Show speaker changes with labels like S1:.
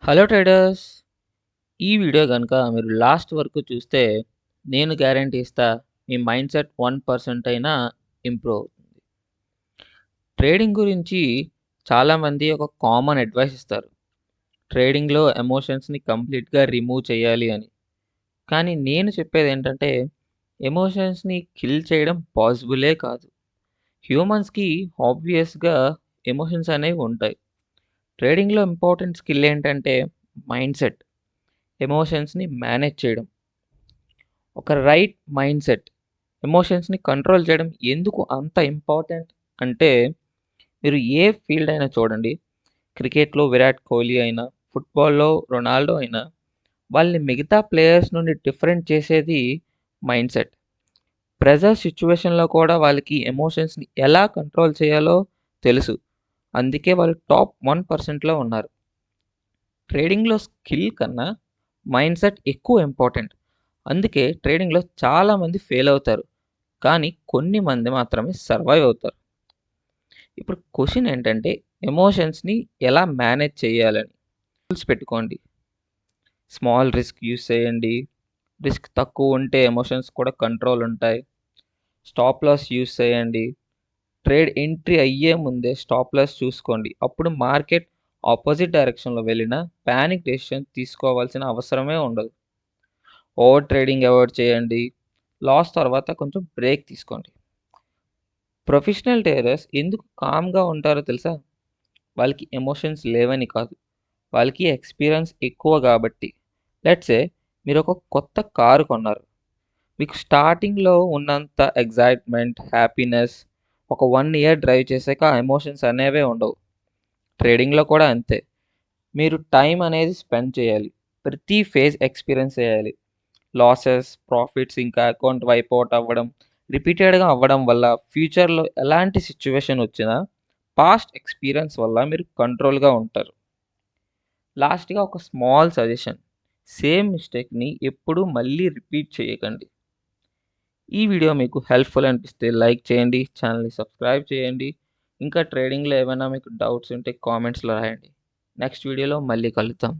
S1: Hello traders! ఈ video గనుక మీరు లాస్ట్ వరకు చూస్తే నేను గ్యారంటీ ఇస్తా మీ మైండ్‌సెట్ 1% అయినా ఇంప్రూవ్ అవుతుంది. ట్రేడింగ్ గురించి చాలామంది ఒక కామన్ అడ్వైస్ ఇస్తారు. ట్రేడింగ్‌లో ఎమోషన్స్‌ని కంప్లీట్‌గా రిమూవ్ చేయాలి అని. కానీ నేను చెప్పేదేంటంటే ఎమోషన్స్‌ని కిల్ చేయడం పాసిబులే కాదు. హ్యూమన్స్‌కి ఆబ్వియస్‌గా ఎమోషన్స్ అనేవి ఉంటాయి. ట్రేడింగ్‌లో ఇంపార్టెంట్ స్కిల్ ఏంటంటే మైండ్‌సెట్. ఎమోషన్స్‌ని మేనేజ్ చేయడం. ఒక రైట్ మైండ్‌సెట్ ఎమోషన్స్‌ని కంట్రోల్ చేయడం ఎందుకు అంత ఇంపార్టెంట్ అంటే, మీరు ఏ ఫీల్డ్ అయినా చూడండి. క్రికెట్‌లో విరాట్ కోహ్లీ అయినా, ఫుట్బాల్‌లో రొనాల్డో అయినా, వాళ్ళని మిగతా ప్లేయర్స్ నుండి డిఫరెంట్ చేసేది మైండ్‌సెట్. ప్రెజర్ సిట్యుయేషన్‌లో కూడా వాళ్ళకి ఎమోషన్స్‌ని ఎలా కంట్రోల్ చేయాలో తెలుసు. అందుకే వాళ్ళు టాప్ 1%లో ఉన్నారు. ట్రేడింగ్‌లో స్కిల్ కన్నా మైండ్‌సెట్ ఎక్కువ ఇంపార్టెంట్. అందుకే ట్రేడింగ్‌లో చాలామంది ఫెయిల్ అవుతారు. కానీ కొన్ని మంది మాత్రమే సర్వైవ్ అవుతారు. ఇప్పుడు క్వెషన్ ఏంటంటే ఎమోషన్స్‌ని ఎలా మేనేజ్ చేయాలని. రూల్స్ పెట్టుకోండి. స్మాల్ రిస్క్ యూజ్ చేయండి. రిస్క్ తక్కువ ఉంటే ఎమోషన్స్ కూడా కంట్రోల్ ఉంటాయి. స్టాప్ లాస్ యూజ్ చేయండి. ట్రేడ్ ఎంట్రీ అయ్యే ముందే స్టాప్ లాస్ చూసుకోండి. అప్పుడు మార్కెట్ ఆపోజిట్ డైరెక్షన్‌లో వెళ్ళినా పానిక్ డెసిషన్ తీసుకోవాల్సిన అవసరమే ఉండదు. ఓవర్ ట్రేడింగ్ అవాయిడ్ చేయండి. లాస్ తర్వాత కొంచెం బ్రేక్ తీసుకోండి. ప్రొఫెషనల్ ట్రేడర్స్ ఎందుకు కామ్‌గా ఉంటారో తెలుసా? వాళ్ళకి ఎమోషన్స్ లేవని కాదు. వాళ్ళకి ఎక్స్‌పీరియన్స్ ఎక్కువ గాబట్టి. లెట్స్ సే మీరొక కొత్త కారు కొన్నారు. మీకు స్టార్టింగ్‌లో ఉన్నంత ఎక్సైట్‌మెంట్, హ్యాపీనెస్ ఒక 1 ఇయర్ డ్రైవ్ చేశాక ఆ ఎమోషన్స్ అనేవే ఉండవు. ట్రేడింగ్‌లో కూడా అంతే. మీరు టైం అనేది స్పెండ్ చేయాలి. ప్రతి ఫేజ్ ఎక్స్‌పీరియన్స్ చేయాలి. లాసెస్, ప్రాఫిట్స్ ఇంకా అకౌంట్ వైప్ ఔట్ అవ్వడం రిపీటెడ్‌గా అవ్వడం వల్ల ఫ్యూచర్‌లో ఎలాంటి సిట్యుయేషన్ వచ్చినా పాస్ట్ ఎక్స్‌పీరియన్స్ వల్ల మీరు కంట్రోల్‌గా ఉంటారు. లాస్ట్‌గా ఒక స్మాల్ సజెషన్. సేమ్ మిస్టేక్‌ని ఎప్పుడూ మళ్ళీ రిపీట్ చేయకండి. ఈ వీడియో మీకు హెల్ప్‌ఫుల్ అనిపిస్తే లైక్ చేయండి. ఛానెల్‌ని సబ్స్క్రైబ్ చేయండి. ఇంకా ట్రేడింగ్‌లో ఏమైనా మీకు డౌట్స్ ఉంటే కామెంట్స్‌లో రాయండి. నెక్స్ట్ వీడియోలో మళ్ళీ కలుద్దాం.